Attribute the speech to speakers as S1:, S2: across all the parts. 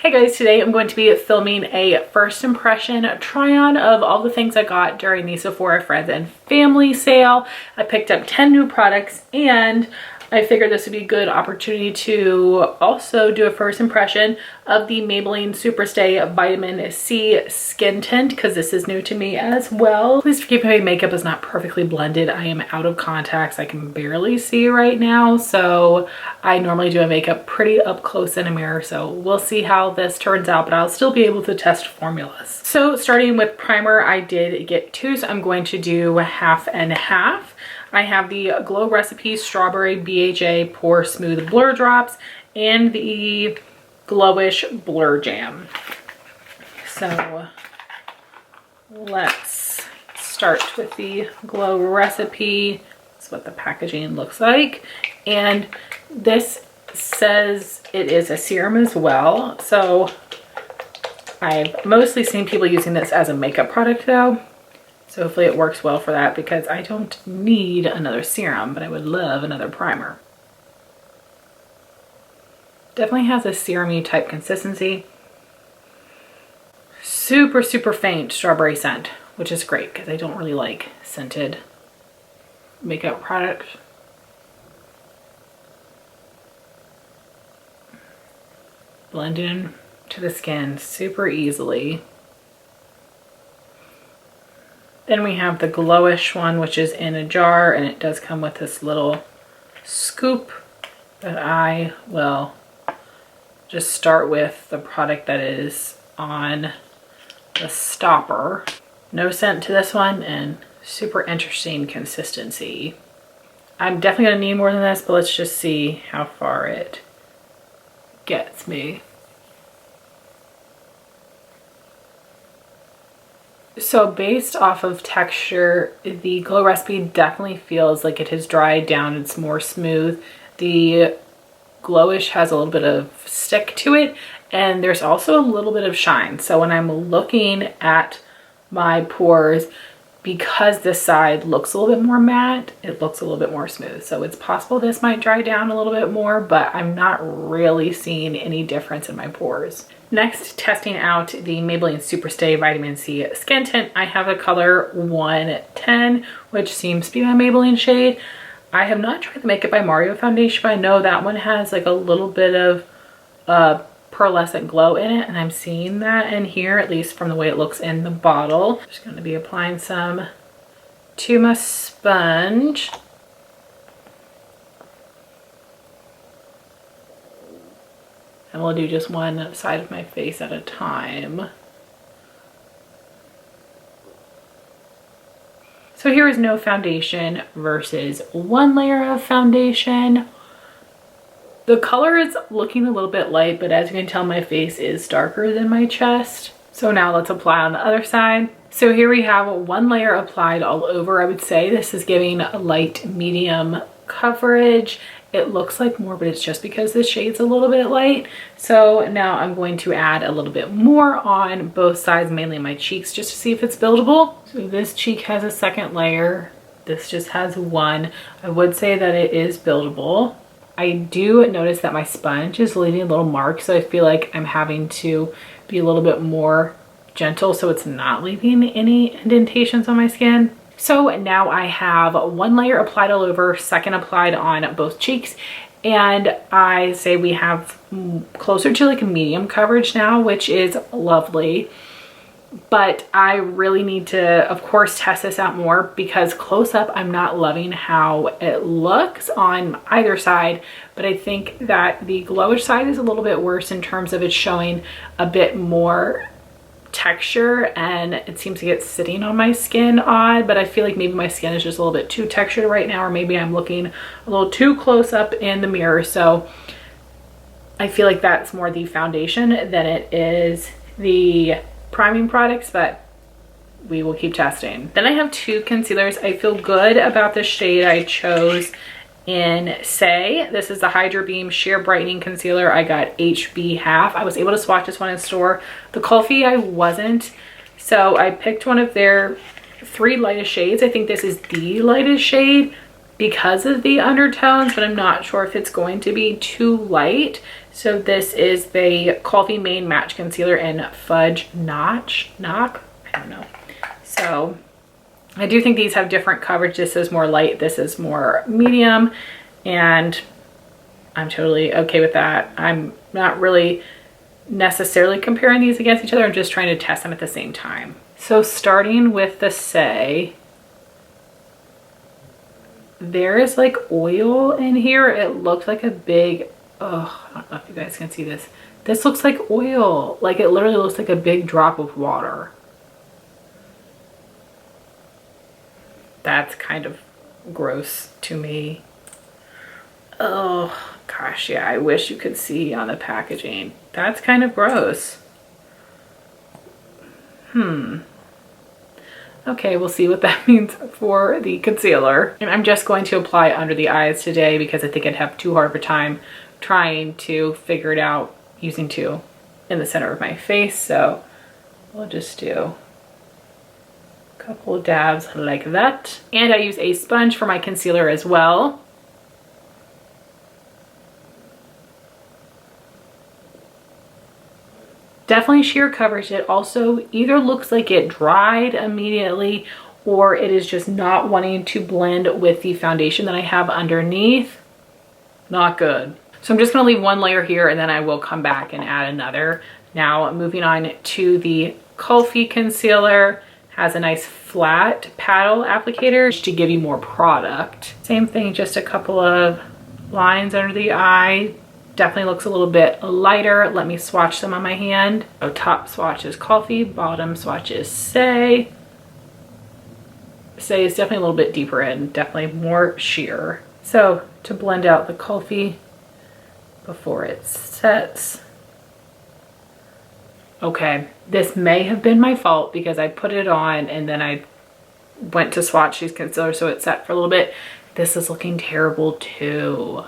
S1: Hey guys, today I'm going to be filming a first impression try on of all the things I got during the Sephora Friends and Family sale. I picked up 10 new products and I figured this would be a good opportunity to also do a first impression of the Maybelline Superstay Vitamin C Skin Tint because this is new to me as well. Please forgive me, my makeup is not perfectly blended. I am out of contacts. I can barely see right now. So I normally do my makeup pretty up close in a mirror. So we'll see how this turns out, but I'll still be able to test formulas. So starting with primer, I did get two. So I'm going to do half and half. I have the Glow Recipe Strawberry BHA Pore-Smooth Blur Drops and the Glowish Blur Jam. So let's start with the Glow Recipe. That's what the packaging looks like. And this says it is a serum as well. So I've mostly seen people using this as a makeup product though. So hopefully it works well for that because I don't need another serum, but I would love another primer. Definitely has a serum-y type consistency. Super, super faint strawberry scent, which is great because I don't really like scented makeup products. Blend in to the skin super easily. Then we have the Glowish one, which is in a jar, and it does come with this little scoop that I will just start with the product that is on the stopper. No scent to this one and super interesting consistency. I'm definitely gonna need more than this, but let's just see how far it gets me. So based off of texture, the Glow Recipe definitely feels like it has dried down. It's more smooth. The Glowish has a little bit of stick to it, and there's also a little bit of shine. So when I'm looking at my pores, because this side looks a little bit more matte, it looks a little bit more smooth. So it's possible this might dry down a little bit more, but I'm not really seeing any difference in my pores. Next, testing out the Maybelline Superstay Vitamin C Skin Tint. I have the color 110, which seems to be my Maybelline shade. I have not tried the Makeup by Mario foundation, but I know that one has like a little bit of pearlescent glow in it, and I'm seeing that in here, at least from the way it looks in the bottle. Just going to be applying some to my sponge. And we'll do just one side of my face at a time. So here is no foundation versus one layer of foundation. The color is looking a little bit light, but as you can tell, my face is darker than my chest. So now let's apply on the other side. So here we have one layer applied all over. I would say this is giving a light medium coverage. It looks like more, but it's just because the shade's a little bit light. So now I'm going to add a little bit more on both sides, mainly my cheeks, just to see if it's buildable. So this cheek has a second layer. This just has one. I would say that it is buildable. I do notice that my sponge is leaving a little mark, so I feel like I'm having to be a little bit more gentle so it's not leaving any indentations on my skin. So now I have one layer applied all over, second applied on both cheeks, and I say we have closer to like a medium coverage now, which is lovely. But I really need to, of course, test this out more because close up, I'm not loving how it looks on either side. But I think that the Glowish side is a little bit worse in terms of it showing a bit more texture, and it seems to get sitting on my skin odd. But I feel like maybe my skin is just a little bit too textured right now, or maybe I'm looking a little too close up in the mirror. So I feel like that's more the foundation than it is the priming products, but we will keep testing. Then I have two concealers. I feel good about the shade I chose in Saie. This is the Hydrabeam Sheer Brightening Concealer. I got HB half. I was able to swatch this one in store. The Kulfi I wasn't, so I picked one of their three lightest shades. I think this is the lightest shade. because of the undertones, but I'm not sure if it's going to be too light. So this is the Kulfi Main Match Concealer in Fudge Naach. I don't know. So I do think these have different coverage. This is more light, this is more medium, and I'm totally okay with that. I'm not really necessarily comparing these against each other. I'm just trying to test them at the same time. So starting with the Saie, there is like oil in here. It looks like a big, oh, I don't know if you guys can see this. This looks like oil. Like it literally looks like a big drop of water. That's kind of gross to me. Oh gosh, yeah, I wish you could see on the packaging. That's kind of gross. Okay, we'll see what that means for the concealer. And I'm just going to apply under the eyes today because I think I'd have too hard of a time trying to figure it out using two in the center of my face. So we'll just do a couple of dabs like that. And I use a sponge for my concealer as well. Definitely sheer coverage. It also either looks like it dried immediately or it is just not wanting to blend with the foundation that I have underneath. Not good. So I'm just going to leave one layer here and then I will come back and add another. Now moving on to the Kulfi concealer. Has a nice flat paddle applicator to give you more product. Same thing, just a couple of lines under the eye. Definitely looks a little bit lighter. Let me swatch them on my hand. So top swatch is Kulfi, bottom swatch is Saie. Saie is definitely a little bit deeper in, definitely more sheer. So to blend out the Kulfi before it sets. Okay, this may have been my fault because I put it on and then I went to swatch these concealers so it set for a little bit. This is looking terrible too.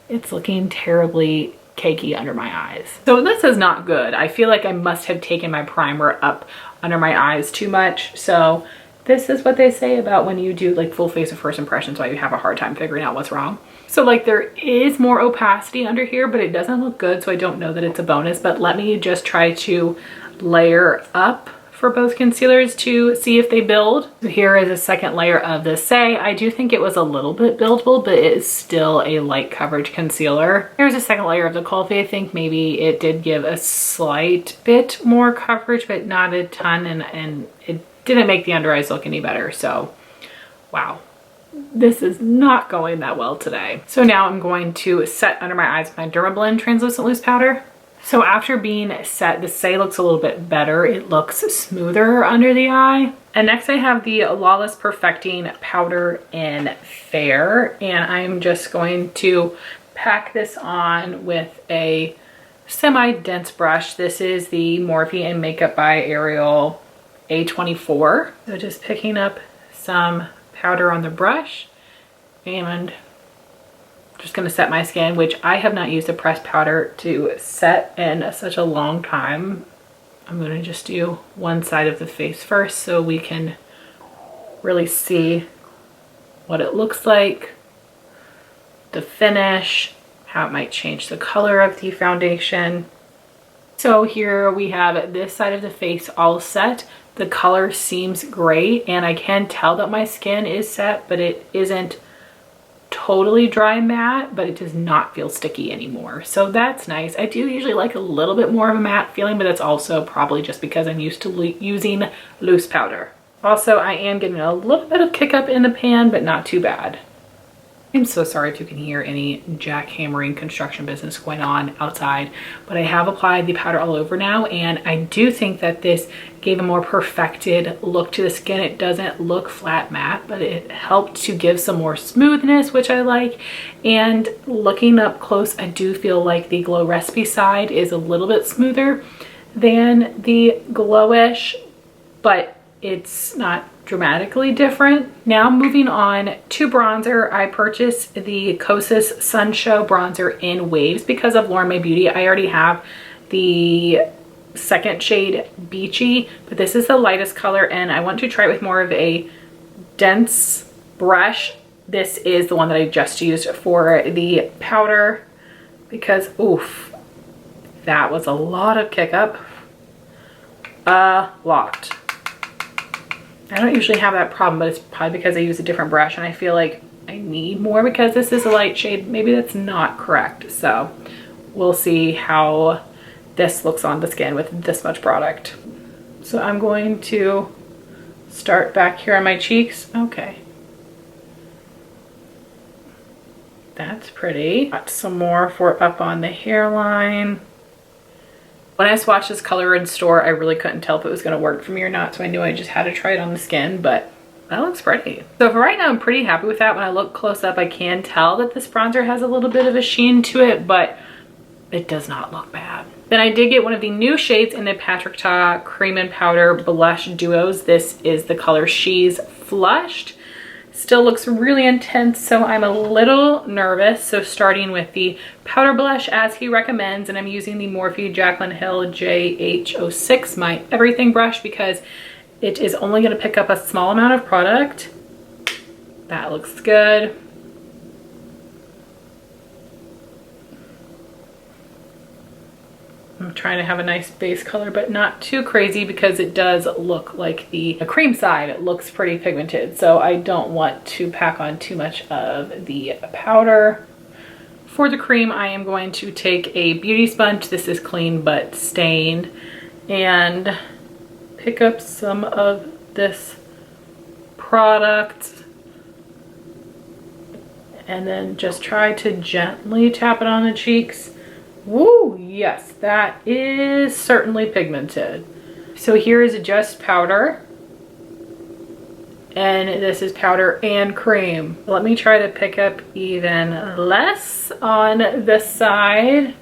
S1: It's looking terribly cakey under my eyes. So this is not good. I feel like I must have taken my primer up under my eyes too much. So this is what they say about when you do like full face of first impressions, why you have a hard time figuring out what's wrong. So like there is more opacity under here, but it doesn't look good. So I don't know that it's a bonus, but let me just try to layer up for both concealers to see if they build. So here is a second layer of the Saie. I do think it was a little bit buildable, but it is still a light coverage concealer. Here's a second layer of the Kulfi. I think maybe it did give a slight bit more coverage, but not a ton, and it didn't make the under eyes look any better. So wow, this is not going that well today. So now I'm going to set under my eyes with my Dermablend translucent loose powder. So after being set, the Saie looks a little bit better. It looks smoother under the eye. And next I have the Lawless Perfecting Powder in Fair. And I'm just going to pack this on with a semi-dense brush. This is the Morphe and Makeup by Ariel A24. So just picking up some powder on the brush and just going to set my skin, which I have not used a pressed powder to set in such a long time. I'm going to just do one side of the face first so we can really see what it looks like, the finish, how it might change the color of the foundation. So here we have this side of the face all set. The color seems great and I can tell that my skin is set, but it isn't totally dry matte, but it does not feel sticky anymore. So that's nice. I do usually like a little bit more of a matte feeling, but it's also probably just because I'm used to using loose powder. Also, I am getting a little bit of kick up in the pan, but not too bad. I'm so sorry if you can hear any jackhammering construction business going on outside, but I have applied the powder all over now, and I do think that this gave a more perfected look to the skin. It doesn't look flat matte, but it helped to give some more smoothness, which I like. And looking up close, I do feel like the Glow Recipe side is a little bit smoother than the Glowish, but it's not dramatically different. Now moving on to bronzer, I purchased the Kosas Sun Show bronzer in waves because of Lauren May Beauty. I already have the second shade Beachy, but this is the lightest color and I want to try it with more of a dense brush This is the one that I just used for the powder because, oof, that was a lot of kick up. A lot. I don't usually have that problem, but it's probably because I use a different brush and I feel like I need more because this is a light shade. Maybe that's not correct. So we'll see how this looks on the skin with this much product. So I'm going to start back here on my cheeks. Okay. That's pretty. Got some more for up on the hairline. When I swatched this color in store, I really couldn't tell if it was going to work for me or not, so I knew I just had to try it on the skin, but that looks pretty. So for right now, I'm pretty happy with that. When I look close up, I can tell that this bronzer has a little bit of a sheen to it, but it does not look bad. Then I did get one of the new shades in the Patrick Ta Cream and Powder Blush Duos. This is the color She's Flushed. Still looks really intense, so I'm a little nervous. So starting with the powder blush as he recommends, and I'm using the Morphe Jaclyn Hill JH06, my everything brush, because it is only going to pick up a small amount of product. That looks good. I'm trying to have a nice base color, but not too crazy because it does look like the cream side. It looks pretty pigmented, so I don't want to pack on too much of the powder. For the cream, I am going to take a beauty sponge. This is clean but stained, and pick up some of this product and then just try to gently tap it on the cheeks. Woo, yes, that is certainly pigmented. So here is just powder, and this is powder and cream. Let me try to pick up even less on this side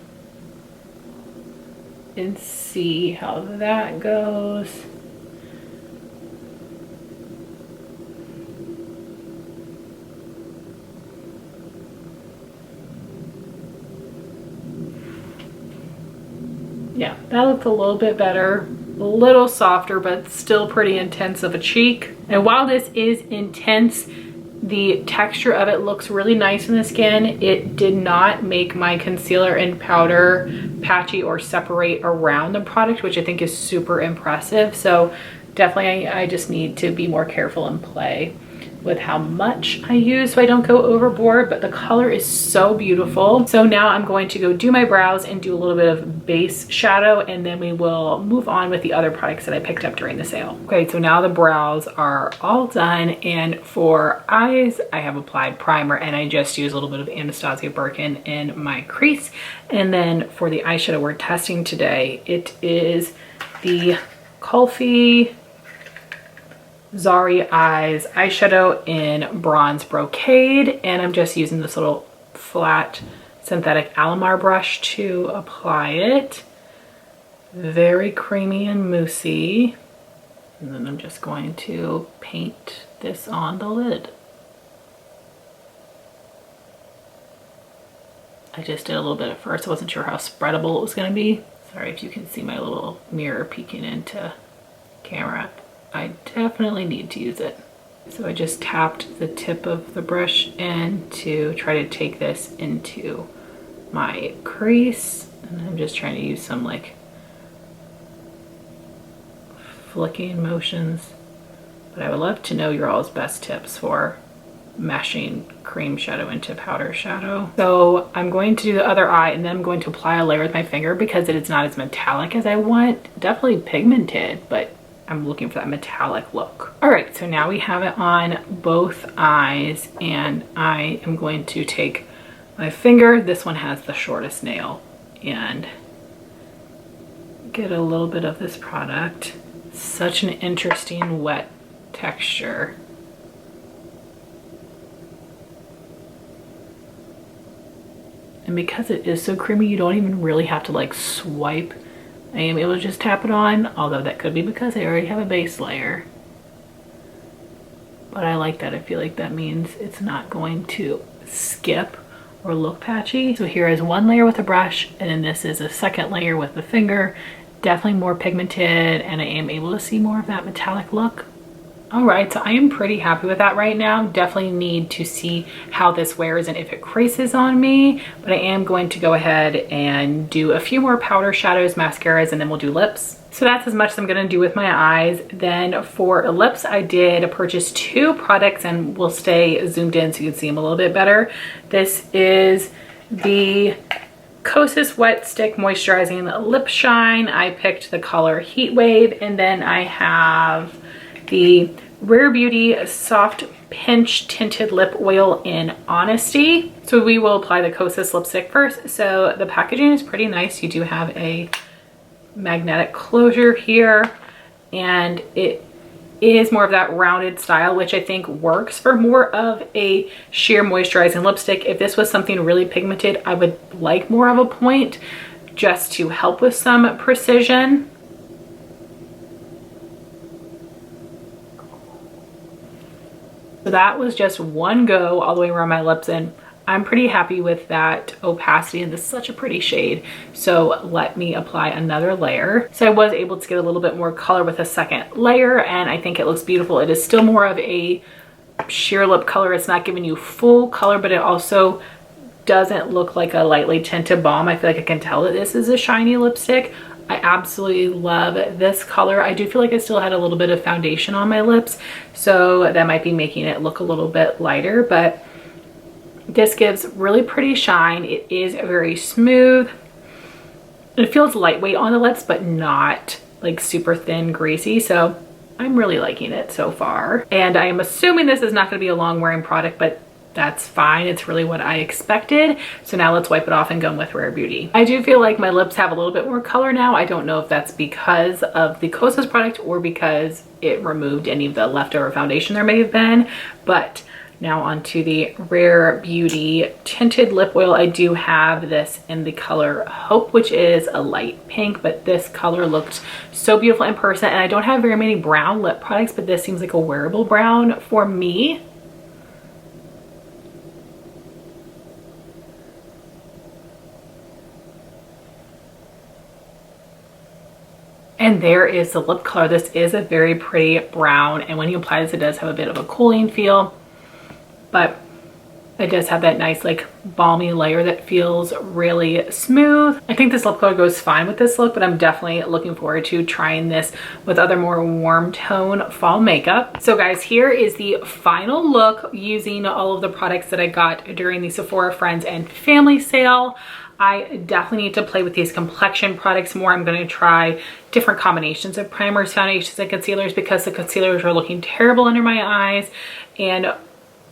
S1: and see how that goes. Yeah, that looks a little bit better, a little softer, but still pretty intense of a cheek. And while this is intense, the texture of it looks really nice in the skin. It did not make my concealer and powder patchy or separate around the product, which I think is super impressive. So definitely I just need to be more careful and play with how much I use so I don't go overboard, but the color is so beautiful. So now I'm going to go do my brows and do a little bit of base shadow, and then we will move on with the other products that I picked up during the sale. Okay, so now the brows are all done, and for eyes, I have applied primer and I just use a little bit of Anastasia Birkin in my crease. And then for the eyeshadow we're testing today, it is the Kulfi Zari Eyes eyeshadow in Bronze Brocade, and I'm just using this little flat synthetic Alamar brush to apply it. Very creamy and moussey. And then I'm just going to paint this on the lid. I just did a little bit at first. I wasn't sure how spreadable it was going to be. Sorry if you can see my little mirror peeking into camera. I definitely need to use it. So I just tapped the tip of the brush in to try to take this into my crease. And I'm just trying to use some like flicking motions. But I would love to know your all's best tips for meshing cream shadow into powder shadow. So I'm going to do the other eye, and then I'm going to apply a layer with my finger because it is not as metallic as I want. Definitely pigmented, but I'm looking for that metallic look. All right, so now we have it on both eyes, and I am going to take my finger, this one has the shortest nail, and get a little bit of this product. Such an interesting wet texture. And because it is so creamy, you don't even really have to like swipe. I am able to just tap it on, although that could be because I already have a base layer. But I like that. I feel like that means it's not going to skip or look patchy. So here is one layer with a brush, and then this is a second layer with the finger. Definitely more pigmented, and I am able to see more of that metallic look. All right, so I am pretty happy with that right now. Definitely need to see how this wears and if it creases on me, but I am going to go ahead and do a few more powder shadows, mascaras, and then we'll do lips. So that's as much as I'm gonna do with my eyes. Then for lips, I did purchase 2 products, and we'll stay zoomed in so you can see them a little bit better. This is the Kosas Wet Stick Moisturizing Lip Shine. I picked the color Heatwave, and then I have the Rare Beauty Soft Pinch Tinted Lip Oil in Honesty. So we will apply the Kosas lipstick first. So the packaging is pretty nice. You do have a magnetic closure here, and it is more of that rounded style, which I think works for more of a sheer moisturizing lipstick. If this was something really pigmented, I would like more of a point just to help with some precision. So that was just one go all the way around my lips, and I'm pretty happy with that opacity, and this is such a pretty shade. So let me apply another layer. So I was able to get a little bit more color with a second layer, and I think it looks beautiful. It is still more of a sheer lip color. It's not giving you full color, but it also doesn't look like a lightly tinted balm. I feel like I can tell that this is a shiny lipstick. I absolutely love this color. I do feel like I still had a little bit of foundation on my lips, so that might be making it look a little bit lighter, but this gives really pretty shine. It is very smooth. It feels lightweight on the lips, but not like super thin, greasy. So I'm really liking it so far. And I am assuming this is not gonna be a long wearing product, but that's fine. It's really what I expected. So now let's wipe it off and go with Rare Beauty. I do feel like my lips have a little bit more color now. I don't know if that's because of the Kosas product or because it removed any of the leftover foundation there may have been, but now onto the Rare Beauty Tinted Lip Oil. I do have this in the color Hope, which is a light pink, but this color looked so beautiful in person. And I don't have very many brown lip products, but this seems like a wearable brown for me. And there is the lip color. This is a very pretty brown, and when you apply this, it does have a bit of a cooling feel, but it does have that nice like balmy layer that feels really smooth. I think this lip color goes fine with this look, but I'm definitely looking forward to trying this with other more warm tone fall makeup. So guys, here is the final look using all of the products that I got during the Sephora Friends and Family sale. I definitely need to play with these complexion products more. I'm going to try different combinations of primers, foundations, and concealers because the concealers are looking terrible under my eyes, and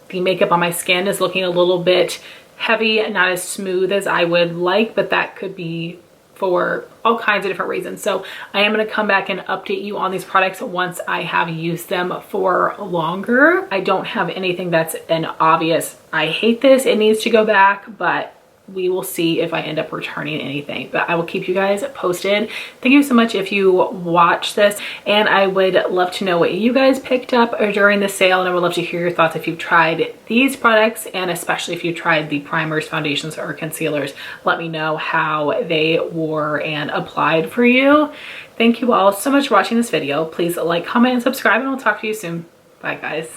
S1: the makeup on my skin is looking a little bit heavy and not as smooth as I would like, but that could be for all kinds of different reasons. So I am going to come back and update you on these products once I have used them for longer. I don't have anything that's an obvious, I hate this, it needs to go back, but we will see if I end up returning anything, but I will keep you guys posted. Thank you so much if you watch this, and I would love to know what you guys picked up during the sale, and I would love to hear your thoughts if you've tried these products, and especially if you tried the primers, foundations, or concealers. Let me know how they wore and applied for you. Thank you all so much for watching this video. Please like, comment, and subscribe, and I'll talk to you soon. Bye guys.